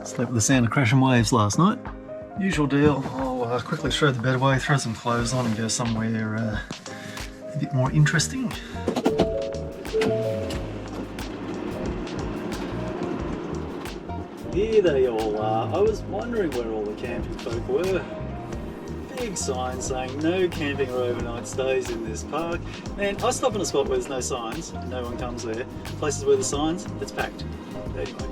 Slept with the sound of crashing waves last night. Usual deal, I'll quickly throw the bed away, throw some clothes on and go somewhere a bit more interesting. Here they all are. I was wondering where all the camping folk were. Big sign saying no camping or overnight stays in this park. Man, I stop in a spot where there's no signs, no one comes there. Places where there's signs, it's packed. Anyway.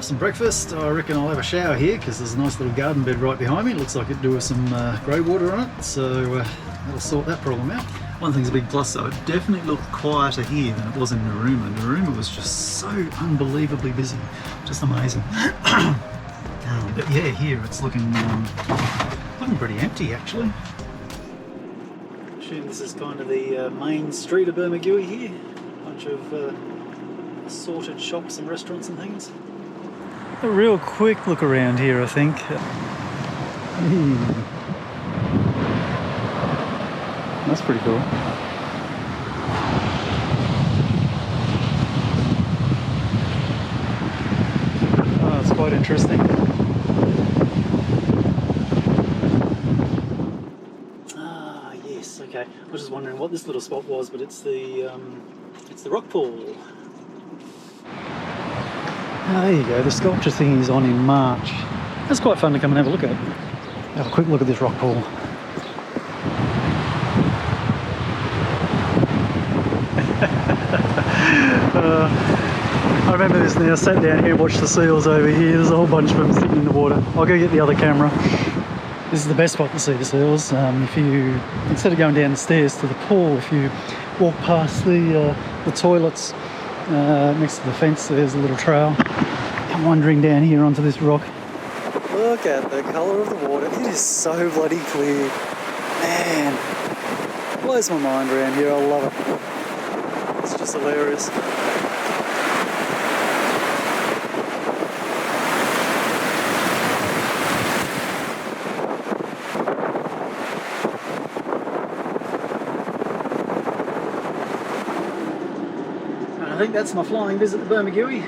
Some breakfast. I reckon I'll have a shower here because there's a nice little garden bed right behind me. It looks like it'd do with some grey water on it, so that'll sort that problem out. One thing's a big plus though, it definitely looked quieter here than it was in Narooma. Narooma was just so unbelievably busy, just amazing. But yeah, here it's looking pretty empty actually. I assume this is kind of the main street of Bermagui here. Bunch of assorted shops and restaurants and things. A real quick look around here, I think. That's pretty cool. Oh, it's quite interesting. Ah, yes, okay. I was just wondering what this little spot was, but it's the rock pool. Oh, there you go, the sculpture thing is on in March. That's quite fun to come and have a look at. Have a quick look at this rock pool. I remember this now, sat down here, watched the seals over here. There's a whole bunch of them sitting in the water. I'll go get the other camera. This is the best spot to see the seals. If you, instead of going down the stairs to the pool, if you walk past the toilets, next to the fence, there's a little trail. Come wandering down here onto this rock. Look at the colour of the water. It is so bloody clear. Man, blows my mind around here. I love it. It's just hilarious. I think that's my flying visit to Bermagui.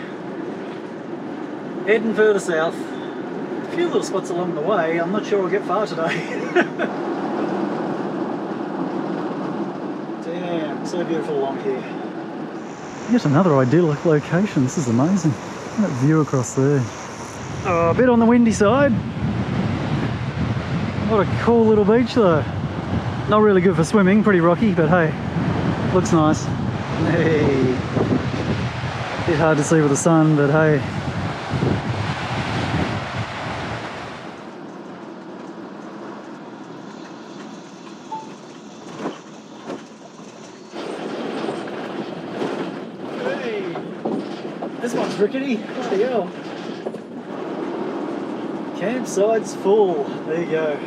Heading further south. A few little spots along the way. I'm not sure I'll get far today. Damn, so beautiful along here. Yet another idyllic location. This is amazing. That view across there. Oh, a bit on the windy side. What a cool little beach though. Not really good for swimming, pretty rocky, but hey, looks nice. Hey. Bit hard to see with the sun, but hey. Hey, this one's rickety. Bloody hell. Campsite's full. There you go.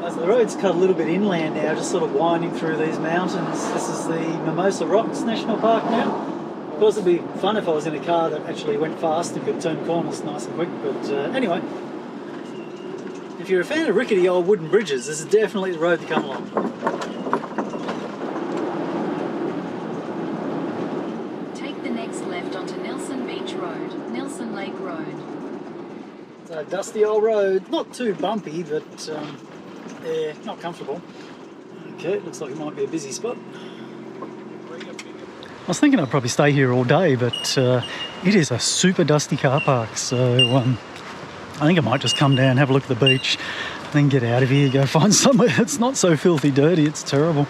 As the road's cut a little bit inland now, just sort of winding through these mountains. This is the Mimosa Rocks National Park now. Of course, it'd be fun if I was in a car that actually went fast and could turn corners nice and quick, but anyway. If you're a fan of rickety old wooden bridges, this is definitely the road to come along. Take the next left onto Nelson Beach Road, Nelson Lake Road. It's a dusty old road, not too bumpy, but yeah, not comfortable. Okay, looks like it might be a busy spot. I was thinking I'd probably stay here all day, but it is a super dusty car park, so I think I might just come down, have a look at the beach, then get out of here, go find somewhere that's not so filthy dirty. It's terrible.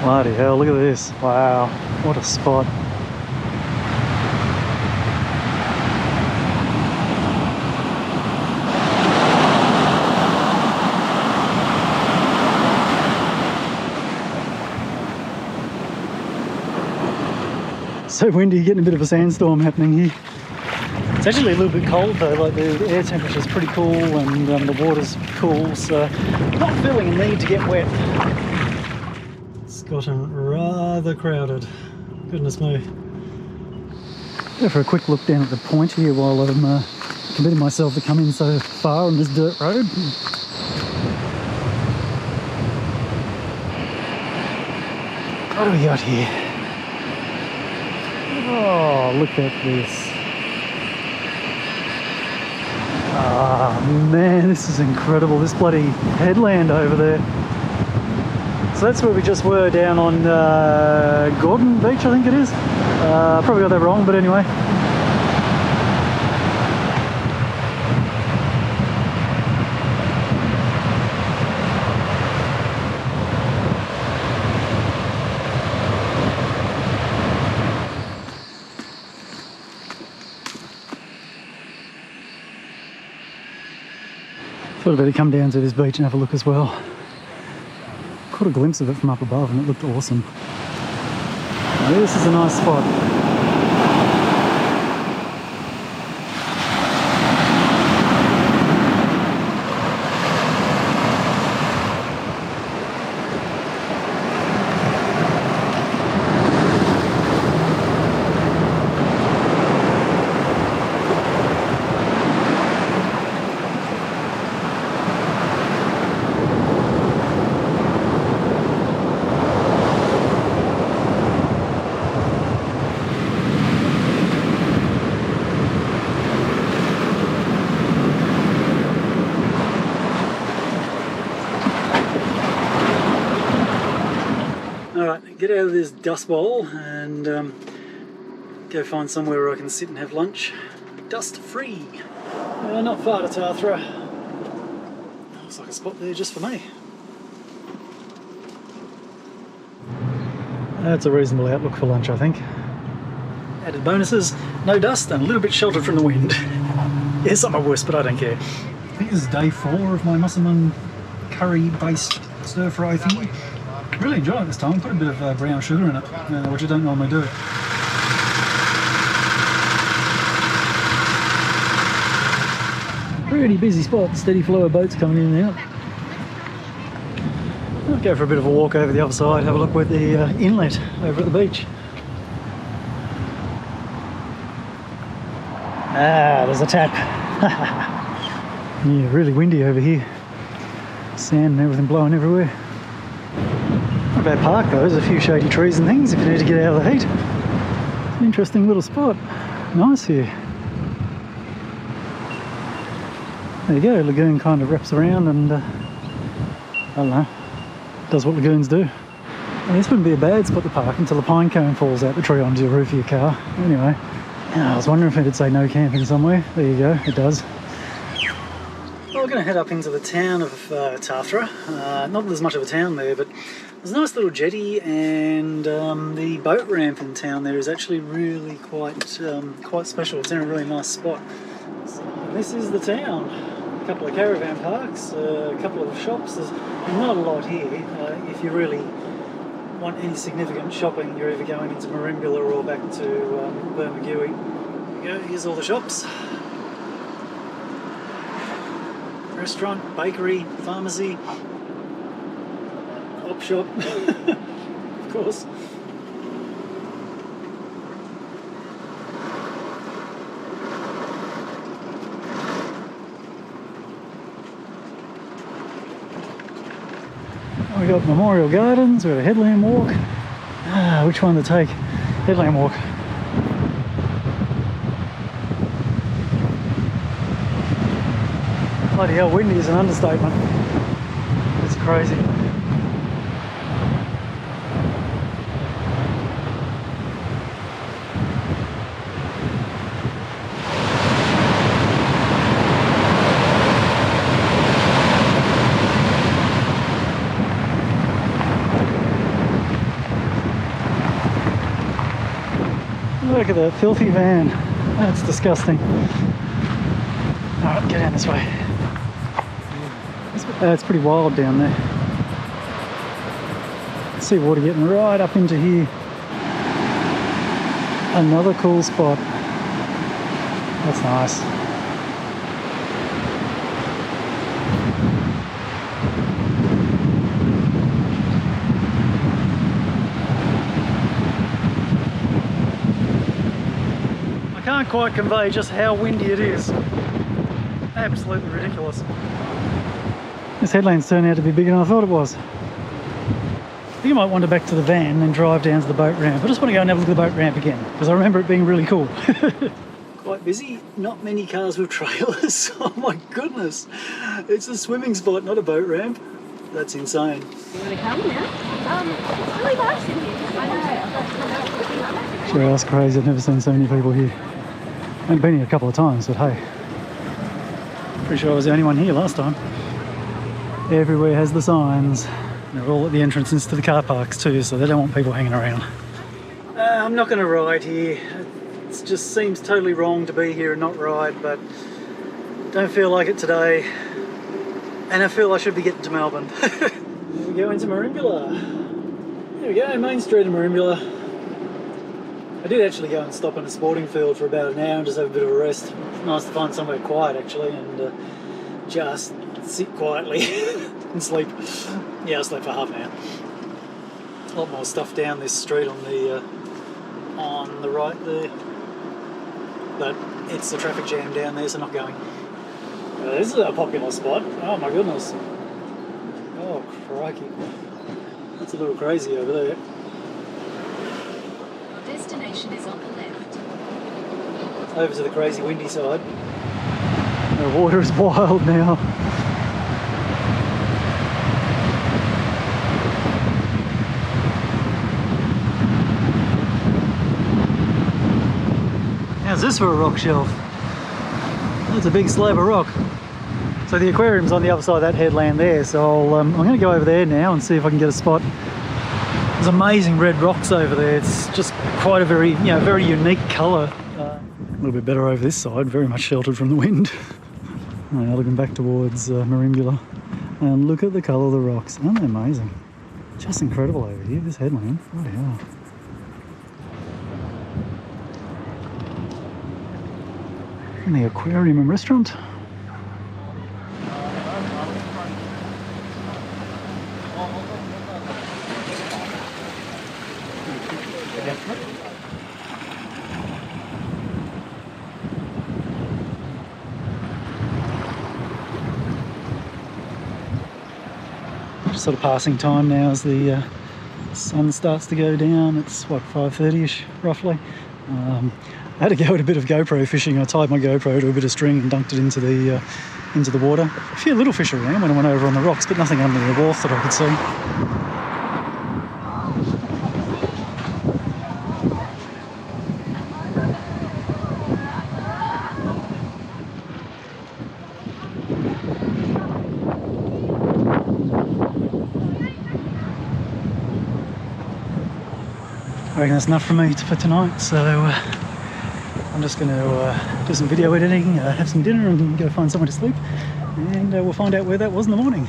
Bloody hell, look at this. Wow, what a spot. So windy, getting a bit of a sandstorm happening here. It's actually a little bit cold though, like the air temperature is pretty cool and the water's cool, so not feeling a need to get wet. It's gotten rather crowded, goodness me. Go for a quick look down at the point here while I'm committing myself to come in so far on this dirt road. What do we got here? Oh, look at this. Ah, man, this is incredible. This bloody headland over there. So that's where we just were, down on Gordon Beach, I think it is. Probably got that wrong, but anyway. Thought I'd better come down to this beach and have a look as well. Caught a glimpse of it from up above and it looked awesome. Now, this is a nice spot. Alright, get out of this dust bowl and go find somewhere where I can sit and have lunch. Dust free. Not far to Tathra. Looks like a spot there just for me. That's a reasonable outlook for lunch, I think. Added bonuses, no dust and a little bit sheltered from the wind. Yeah, some are worse, but I don't care. I think this is day 4 of my musselman curry based stir fry thing. Really enjoy it this time. Put a bit of brown sugar in it, which I don't normally do. Pretty busy spot, steady flow of boats coming in and out. I'll go for a bit of a walk over the other side, have a look with the inlet over at the beach. Ah, there's a tap. Yeah, really windy over here. Sand and everything blowing everywhere. Not a bad park though, there's a few shady trees and things if you need to get out of the heat. It's an interesting little spot. Nice here. There you go, lagoon kind of wraps around and I don't know, does what lagoons do. And this wouldn't be a bad spot to park until a pine cone falls out the tree onto the roof of your car. Anyway, I was wondering if it'd say no camping somewhere. There you go, it does. Well, we're going to head up into the town of Tathra. Not that there's much of a town there, but there's a nice little jetty, and the boat ramp in town there is actually really quite special. It's in a really nice spot. So this is the town. A couple of caravan parks, a couple of shops. There's not a lot here. If you really want any significant shopping, you're either going into Merimbula or back to Bermagui. There you go, here's all the shops. Restaurant, bakery, pharmacy, op shop, of course. We got Memorial Gardens, we got a headland walk. Which one to take? Headland walk. Bloody hell, windy is an understatement. It's crazy. Look at that filthy van. That's disgusting. Alright, get down this way. It's pretty wild down there. See water getting right up into here. Another cool spot. That's nice. I can't quite convey just how windy it is. Absolutely ridiculous. This headland's turned out to be bigger than I thought it was. I think I might wander back to the van and then drive down to the boat ramp. I just want to go and have a look at the boat ramp again because I remember it being really cool. Quite busy, not many cars with trailers. Oh my goodness, it's a swimming spot, not a boat ramp. That's insane. You want to come now? It's really nice in here. I know. Sure, that's crazy. I've never seen so many people here. I've been here a couple of times, but hey, pretty sure I was the only one here last time. Everywhere has the signs. They're all at the entrances to the car parks too, so they don't want people hanging around. I'm not going to ride here. It just seems totally wrong to be here and not ride, but don't feel like it today. And I feel I should be getting to Melbourne. Here we go into Merimbula. There we go, Main Street of Merimbula. I did actually go and stop in a sporting field for about an hour and just have a bit of a rest. It's nice to find somewhere quiet actually and just sit quietly and sleep. Yeah, I slept for half an hour. A lot more stuff down this street on the right there, but it's the traffic jam down there, so not going. This is a popular spot. Oh my goodness. Oh crikey. That's a little crazy over there. Destination is on the left. Over to the crazy windy side. The water is wild now. How's this for a rock shelf? That's a big slab of rock. So the aquarium's on the other side of that headland there, so I'm going to go over there now and see if I can get a spot. There's amazing red rocks over there. It's just quite a very, very unique colour. A little bit better over this side, very much sheltered from the wind. Now looking back towards Merimbula, and look at the colour of the rocks. Aren't they amazing? Just incredible over here, this headland. Bloody hell. And the aquarium and restaurant. Just sort of passing time now as the sun starts to go down. It's what, 5:30ish roughly. I had to go at a bit of GoPro fishing. I tied my GoPro to a bit of string and dunked it into the water. A few little fish around when I went over on the rocks, but nothing under the wharf that I could see. I reckon that's enough for me for tonight, so I'm just going to do some video editing, have some dinner and go find somewhere to sleep, and we'll find out where that was in the morning.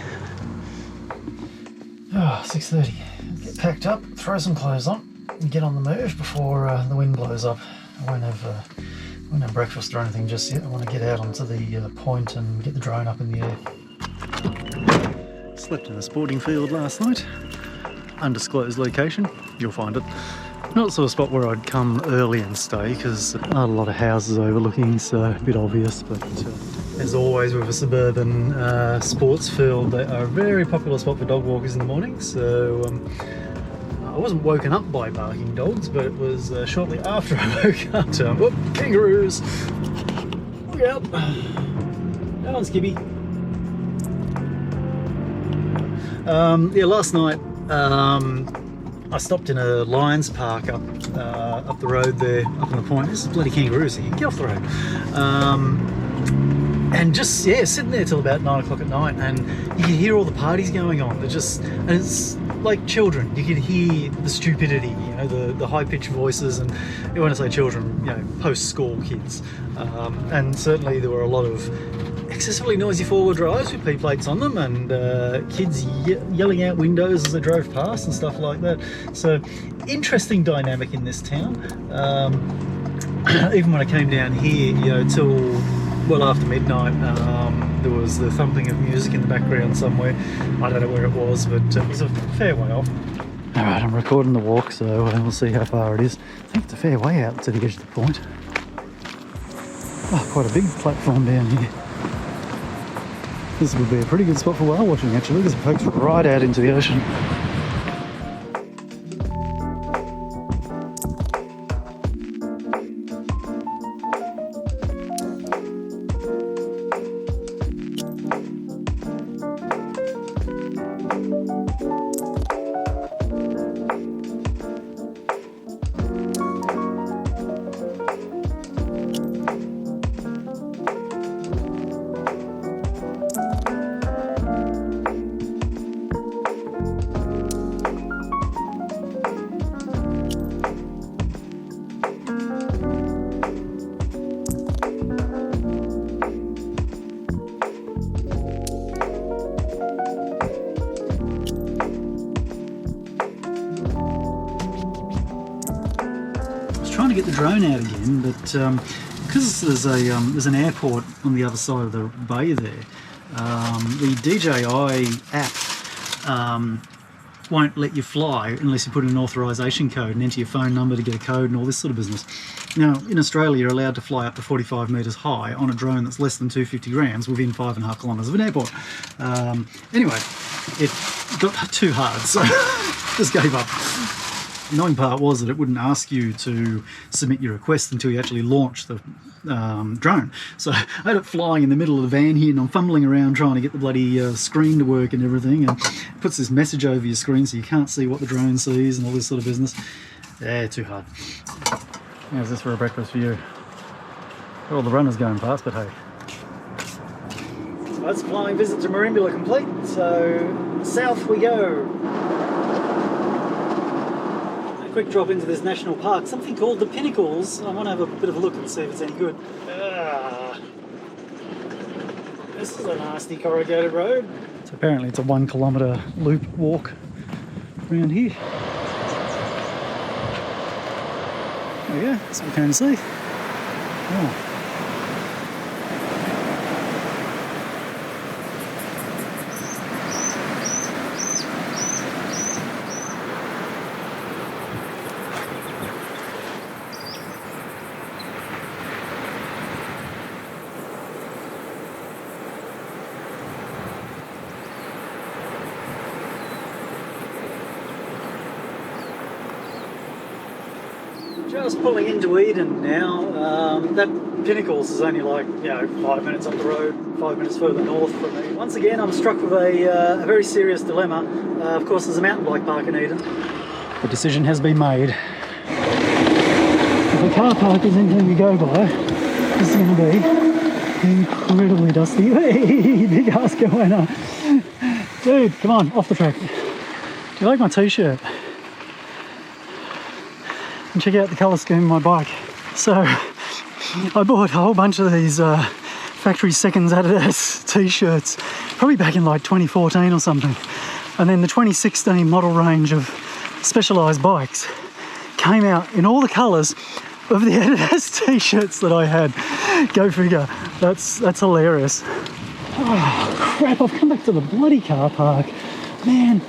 Oh, 6:30. Get packed up, throw some clothes on, and get on the move before the wind blows up. I won't have breakfast or anything just yet. I want to get out onto the point and get the drone up in the air. Slept in a sporting field last night. Undisclosed location, you'll find it. Not the sort of spot where I'd come early and stay because there are a lot of houses overlooking, so a bit obvious, but as always with a suburban sports field, they are a very popular spot for dog walkers in the morning. So I wasn't woken up by barking dogs, but it was shortly after I woke up to, whoop, kangaroos! Look out! That one's Gibby. Yeah, last night I stopped in a Lions Park up the road there, up on the point. This is bloody kangaroos here, get off the road. And just, yeah, sitting there till about 9 o'clock at night, and you could hear all the parties going on. They're just, and it's like children, you could hear the stupidity, the high-pitched voices, and when I say children, post-school kids. And certainly there were a lot of excessively noisy four-wheel drives with P-plates on them, and kids yelling out windows as they drove past and stuff like that. So interesting dynamic in this town. Even when I came down here, till well after midnight, there was the thumping of music in the background somewhere. I don't know where it was, but it was a fair way off. Alright, I'm recording the walk, so we'll see how far it is. I think it's a fair way out to the edge of the point. Oh, quite a big platform down here. This would be a pretty good spot for whale watching, actually, because it pokes right out into the ocean. Trying to get the drone out again, but because there's an airport on the other side of the bay there, the DJI app won't let you fly unless you put in an authorization code and enter your phone number to get a code and all this sort of business. Now, in Australia, you're allowed to fly up to 45 metres high on a drone that's less than 250 grams within 5.5 kilometres of an airport. Anyway, it got too hard, so just gave up. The annoying part was that it wouldn't ask you to submit your request until you actually launched the drone. So I had it flying in the middle of the van here, and I'm fumbling around trying to get the bloody screen to work and everything, and it puts this message over your screen so you can't see what the drone sees and all this sort of business. Yeah, too hard. How's this for a breakfast for you? All the runners going past, but hey. So that's flying visit to Merimbula complete, so south we go. Quick drop into this national park, something called the Pinnacles. I want to have a bit of a look and see if it's any good. This is a nasty corrugated road. So apparently it's a 1 kilometre loop walk around here. There we go, that's what we can see. Oh. Just pulling into Eden now. That Pinnacles is only like 5 minutes up the road, 5 minutes further north from me. Once again, I'm struck with a very serious dilemma. Of course, there's a mountain bike park in Eden. The decision has been made. If a car park is anything to go by, this is going to be incredibly dusty. Hey, big ass going on. Dude, come on, off the track. Do you like my t-shirt? And check out the colour scheme of my bike. So I bought a whole bunch of these factory seconds Adidas t-shirts probably back in like 2014 or something, and then the 2016 model range of Specialized bikes came out in all the colours of the Adidas t-shirts that I had. Go figure. That's hilarious. Oh crap, I've come back to the bloody car park. Man,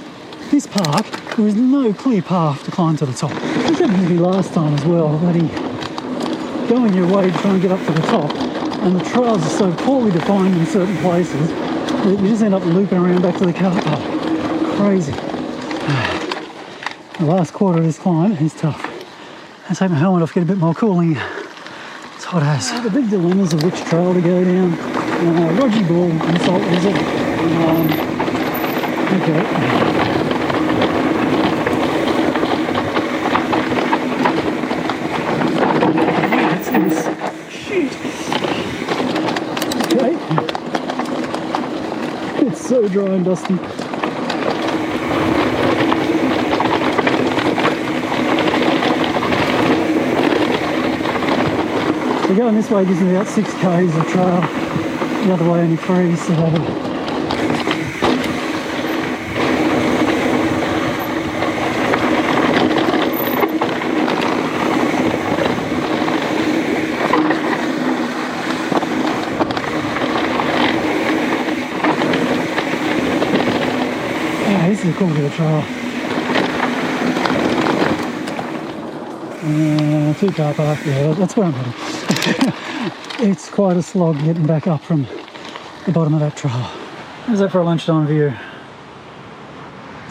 this park, there is no clear path to climb to the top. This happened to me last time as well. Bloody going your way to try and get up to the top, and the trails are so poorly defined in certain places that you just end up looping around back to the car park. Crazy. The last quarter of this climb is tough. Let's take my helmet off, get a bit more cooling. It's hot as. The big dilemmas of which trail to go down. Rogie Ball and Salt Visit. Okay. It's so dry and dusty. We're going this way, gives me about 6 k's of trail. The other way only 3, so... Yeah, this is a cool bit of trail. 2-car park, yeah, that's where I'm heading. It's quite a slog getting back up from the bottom of that trail. How's that for a lunchtime view? So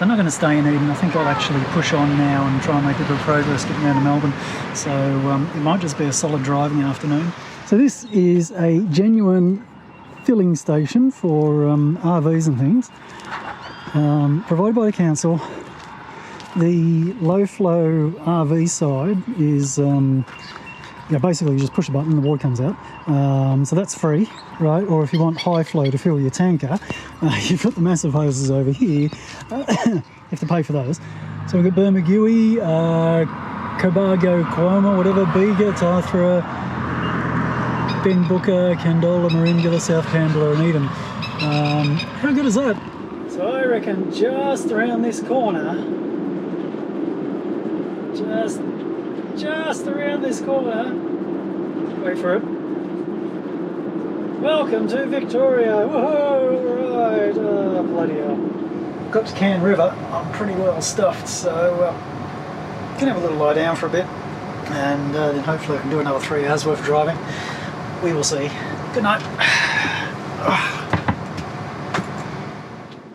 I'm not going to stay in Eden. I think I'll actually push on now and try and make a bit of progress getting down to Melbourne. So it might just be a solid drive in the afternoon. So this is a genuine filling station for RVs and things, provided by the council. The low flow RV side is basically you just push a button and the water comes out, so that's free, right? Or if you want high flow to fill your tanker, you've got the massive hoses over here. You have to pay for those. So we've got Bermagui, Cobargo, Cuomo, whatever, Bega, Tathra, Benbooker, Candola, Merimbula, South Canberra and Eden. How good is that? So I reckon just around this corner, just around this corner, wait for it, welcome to Victoria, woohoo, right, oh, bloody hell. Got to Can River, I'm pretty well stuffed, so can have a little lie down for a bit, and then hopefully I can do another 3 hours worth of driving. We will see. Good night.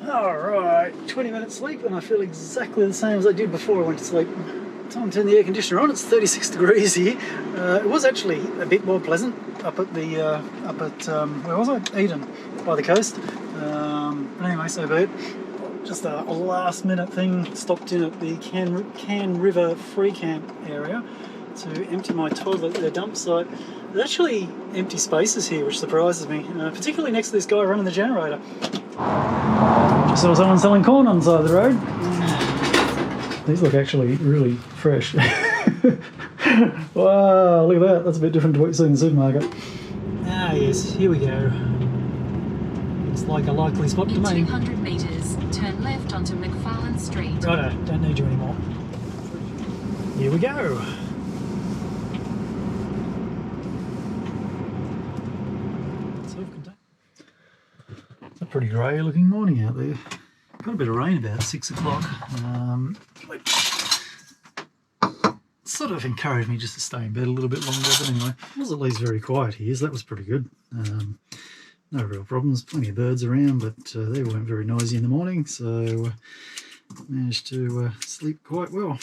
Alright, 20 minutes sleep and I feel exactly the same as I did before I went to sleep. Time to turn the air conditioner on. It's 36 degrees here. It was actually a bit more pleasant up at the where was I? Eden, by the coast. But anyway, so be it. Just a last minute thing. Stopped in at the Can River free camp area to empty my toilet at their dump site. There's actually empty spaces here, which surprises me, particularly next to this guy running the generator. Just saw someone selling corn on the side of the road. These look actually really fresh. Wow, look at that. That's a bit different to what you see in the supermarket. Ah yes, here we go. Looks like a likely spot to me. In 200 metres, turn left onto McFarlane Street. Righto, don't need you anymore. Here we go. It's a pretty grey looking morning out there. Got a bit of rain about 6 o'clock, which sort of encouraged me just to stay in bed a little bit longer, but anyway, it was at least very quiet here, so that was pretty good. No real problems, plenty of birds around, but they weren't very noisy in the morning, so managed to sleep quite well.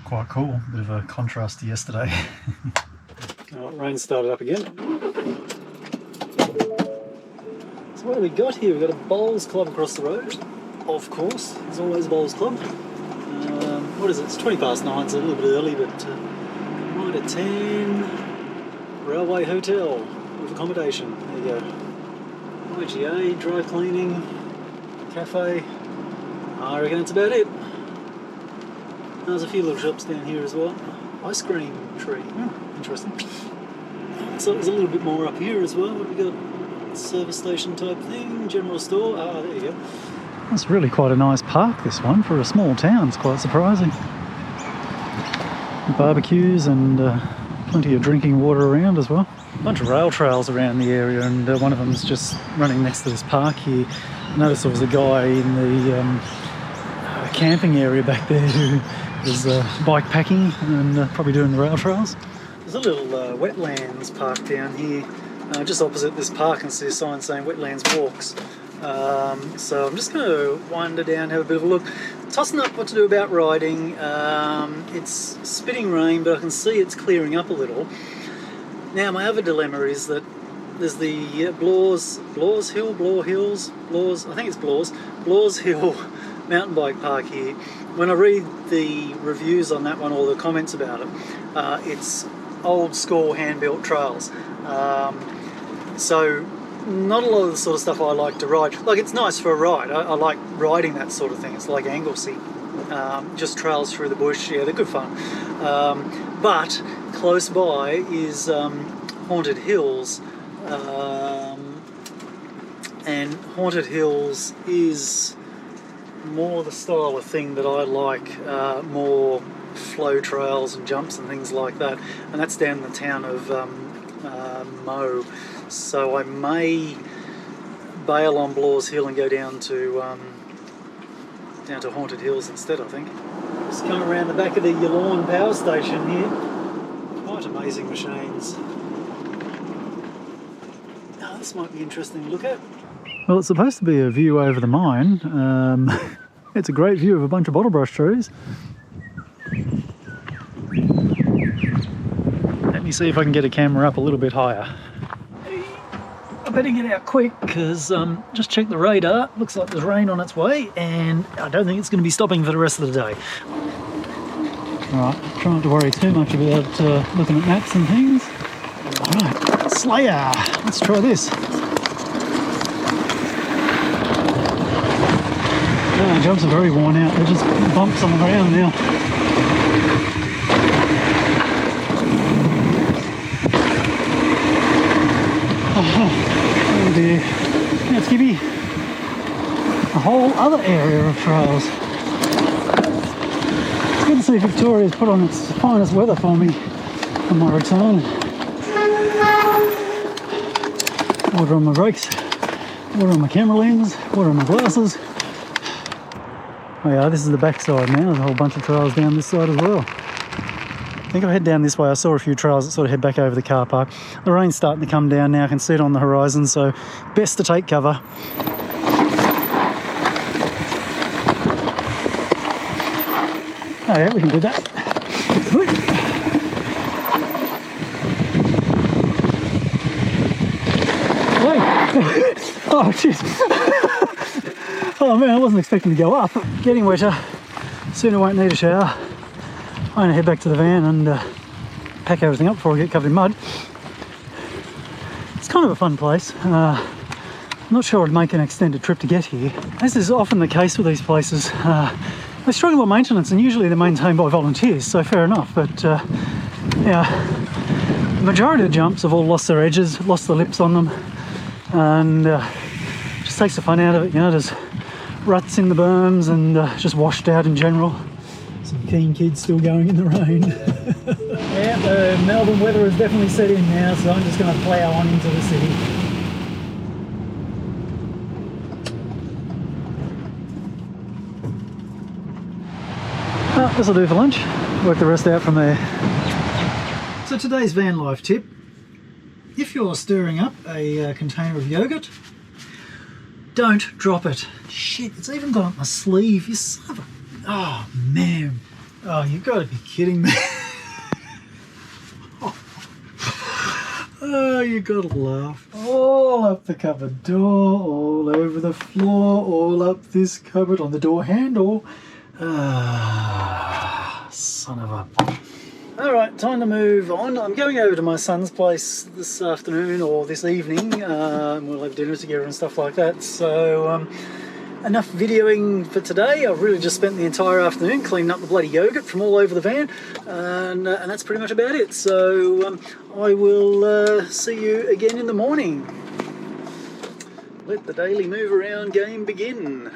Quite cool, bit of a contrast to yesterday. Oh, rain started up again. So what have we got here? We've got a bowls club across the road, of course. There's always a bowls club. What is it? It's 20 past 9, so a little bit early, but 9 to 10. Railway hotel with accommodation. There you go. IGA, dry cleaning, cafe. I reckon that's about it. There's a few little shops down here as well. Ice cream tree. Oh, interesting. So there's a little bit more up here as well. What have we got? Service station type thing, general store. Ah, there you go. That's really quite a nice park, this one, for a small town. It's quite surprising. Barbecues and plenty of drinking water around as well. A bunch of rail trails around the area, and one of them's just running next to this park here. I noticed there was a guy in the camping area back there who was bike packing and probably doing the rail trails. There's a little wetlands park down here. Just opposite this park, and see a sign saying Wetlands Walks. So I'm just going to wander down, have a bit of a look, tossing up what to do about riding. It's spitting rain, but I can see it's clearing up a little. Now my other dilemma is that there's the Blaw's Hill mountain bike park here. When I read the reviews on that one, or the comments about it, it's old school hand-built trails. So not a lot of the sort of stuff I like to ride. Like, it's nice for a ride. I like riding that sort of thing. It's like Anglesey. Just trails through the bush. Yeah, they're good fun. but close by is Haunted Hills, and Haunted Hills is more the style of thing that I like, more flow trails and jumps and things like that, and that's down in the town of Mo. So I may bail on Blaw's Hill and go down to Haunted Hills instead, I think. Just come around the back of the Yunior power station here. Quite amazing machines. Oh, this might be interesting to look at. Well, it's supposed to be a view over the mine. It's a great view of a bunch of bottle brush trees. Let me see if I can get a camera up a little bit higher. I better get out quick because just check the radar. Looks like there's rain on its way, and I don't think it's going to be stopping for the rest of the day. Alright, try not to worry too much about looking at maps and things. Alright, Slayer! Let's try this. Oh, jumps are very worn out. They're just bumps on the ground now. Oh dear. Now it's giving me a whole other area of trails. It's good to see Victoria's put on its finest weather for me on my return. Water on my brakes, water on my camera lens, water on my glasses. Oh yeah, this is the back side now. There's a whole bunch of trails down this side as well. I think I'll head down this way. I saw a few trails that sort of head back over the car park. The rain's starting to come down now. I can see it on the horizon, so best to take cover. Oh yeah, we can do that. Oh jeez. Oh man, I wasn't expecting to go up. Getting wetter. Soon I won't need a shower. I'm going to head back to the van and pack everything up before I get covered in mud. It's kind of a fun place. I'm not sure I'd make an extended trip to get here. As is often the case with these places, they struggle with maintenance, and usually they're maintained by volunteers, so fair enough. But yeah, the majority of the jumps have all lost their edges, lost the lips on them, and just takes the fun out of it. You know, there's ruts in the berms and just washed out in general. Some keen kids still going in the rain. Yeah, the Melbourne weather has definitely set in now, so I'm just going to plough on into the city. Well, this'll do for lunch. Work the rest out from there. So today's van life tip: if you're stirring up a container of yogurt, don't drop it. Shit, it's even got up my sleeve. You son of a... Oh man, oh, you've got to be kidding me. Oh, you got to laugh. All up the cupboard door, all over the floor, all up this cupboard on the door handle. Ah, son of a... Alright, time to move on. I'm going over to my son's place this afternoon or this evening. We'll have dinner together and stuff like that. So, enough videoing for today. I've really just spent the entire afternoon cleaning up the bloody yogurt from all over the van, and that's pretty much about it. So I will see you again in the morning. Let the daily move around game begin.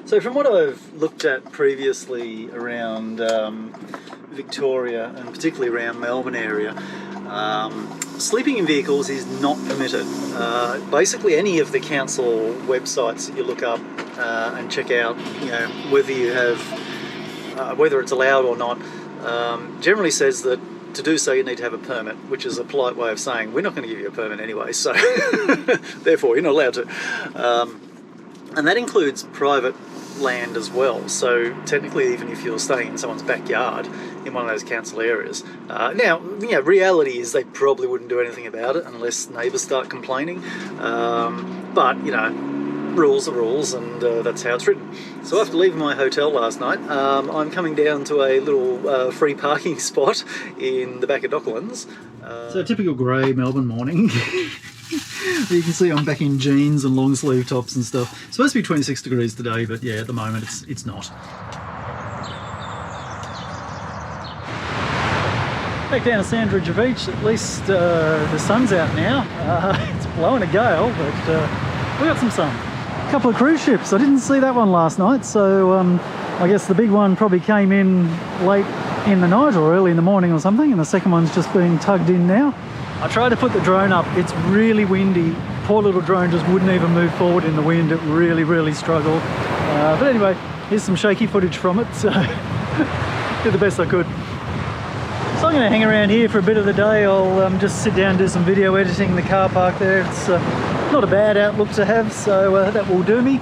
So from what I've looked at previously around Victoria, and particularly around Melbourne area, sleeping in vehicles is not permitted. Basically any of the council websites that you look up and check out, you know, whether you have, whether it's allowed or not, generally says that to do so you need to have a permit, which is a polite way of saying we're not going to give you a permit anyway, so therefore you're not allowed to. And that includes private land as well, so technically even if you're staying in someone's backyard in one of those council areas, now, you know, reality is they probably wouldn't do anything about it unless neighbours start complaining, but you know, rules are rules, and that's how it's written. So after leaving my hotel last night, I'm coming down to a little free parking spot in the back of Docklands. So a typical grey Melbourne morning. You can see I'm back in jeans and long sleeve tops and stuff. It's supposed to be 26 degrees today, but yeah, at the moment it's not. Back down to Sandridge Beach, at least the sun's out now. It's blowing a gale, but we got some sun. A couple of cruise ships. I didn't see that one last night, so I guess the big one probably came in late in the night or early in the morning or something, and the second one's just being tugged in now. I tried to put the drone up. It's really windy. Poor little drone just wouldn't even move forward in the wind. It really struggled. But anyway, here's some shaky footage from it, so did the best I could. So I'm going to hang around here for a bit of the day. I'll just sit down and do some video editing in the car park there. It's not a bad outlook to have, so that will do me.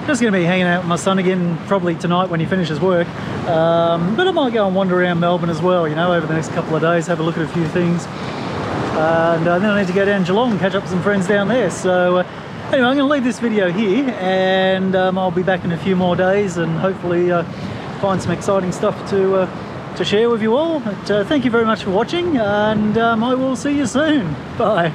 Just going to be hanging out with my son again probably tonight when he finishes work. But I might go and wander around Melbourne as well, you know, over the next couple of days, have a look at a few things. And then I need to go down Geelong and catch up with some friends down there. So anyway, I'm going to leave this video here, and I'll be back in a few more days and hopefully find some exciting stuff to share with you all. But thank you very much for watching, and I will see you soon. Bye.